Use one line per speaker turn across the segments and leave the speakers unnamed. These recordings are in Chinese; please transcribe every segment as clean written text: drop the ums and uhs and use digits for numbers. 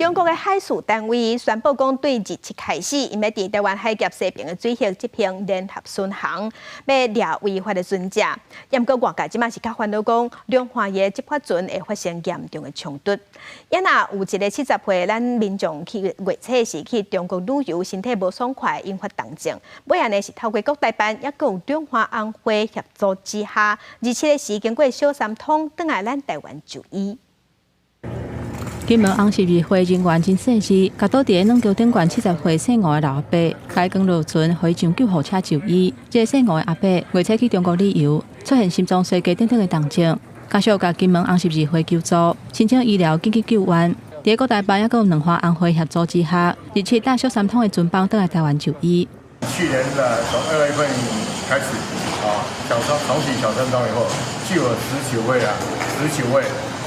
中国的海事单位宣布讲，对日期开始，因要伫台湾海峡西边的水域执行联合巡航，要抓违法的船只。不过外界即马是较烦恼讲，两岸的执法船会发生严重的冲突。也若有一个70岁咱民众去月初时去中国旅游，身体无爽快，引发动静。尾安尼是透过国台办，也有中华安徽协助之下，27日时经过小三通，转来咱台湾就医。
金门红十字会人员真细致，甲倒伫两桥顶悬70岁姓吴的老阿伯，开公路船回上救护车就医。这个姓吴的阿伯月初去中国旅游，出现心脏衰竭等等的动静，家属甲金门红十字会求助，申请医疗紧急救援。伫国台办也有两华安徽协助之下，日前搭小三通的船帮转来台湾就医。
去年的从2月份开始，重启小三通以后，就有19位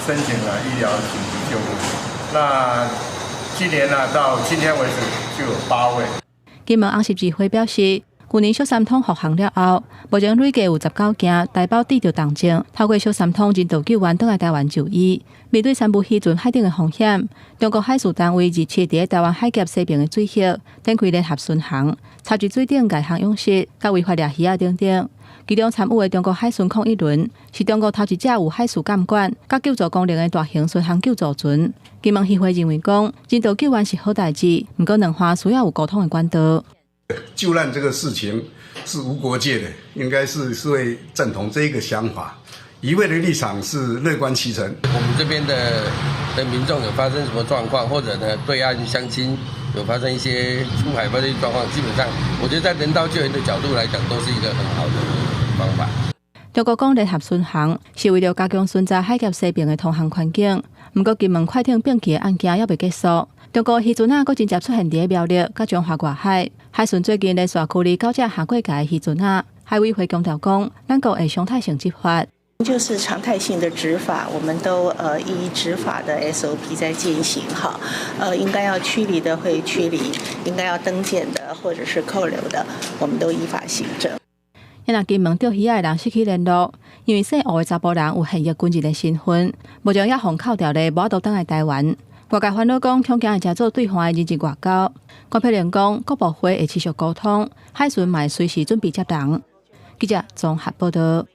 申请了医疗紧急救护。那今年呢，到今天为止就有8位。
金门红十字会表示，去年小三通复航了后，目前累计有19件台胞遇到动静，透过小三通人道救援倒来台湾就医。面对三部渔船海顶的风险，中国海事单位日前伫台湾海峡西边的水域展开联合巡航，插入水顶外航勇士、甲违法掠鱼仔等等。其中参与的中国海巡控1轮，是中国头一只有海事监管、甲救助功能的大型巡航救助船。金门协会认为讲，人道救援是好代志，不过两方需要有沟通的管道。
救难这个事情是无国界的，应该是会赞同这一个想法。一位的立场是乐观其成。
我们这边的民众有发生什么状况，或者呢对岸乡亲有发生一些出海发生状况，基本上我觉得在人道救援的角度来讲，都是一个很好的方法。
中国讲联合巡航是为了加强巡查海峡西边的通航环境，不过金门快艇并旗的案件还未结束。中国渔船仔佫真正出现伫苗栗、甲中华外海，海巡最近连续驱离9只下过界的渔船仔。海委会强调讲，咱国会常态性执法。
就是常态性的执法，我们都依执法的 SOP 在进行哈。应该要驱离的会驱离，应该要登检的或者是扣留的，我们都依法行政。
因若金门钓鱼仔的人失去联络，因为姓吴的查甫人有现役军人的身份，目前也封扣掉咧，无法度返来台湾。外界烦恼讲，恐惊会加做对方的人质外交。郭佩玲讲，各部会会持续沟通，海巡嘛会随时准备接人。记者综合报道。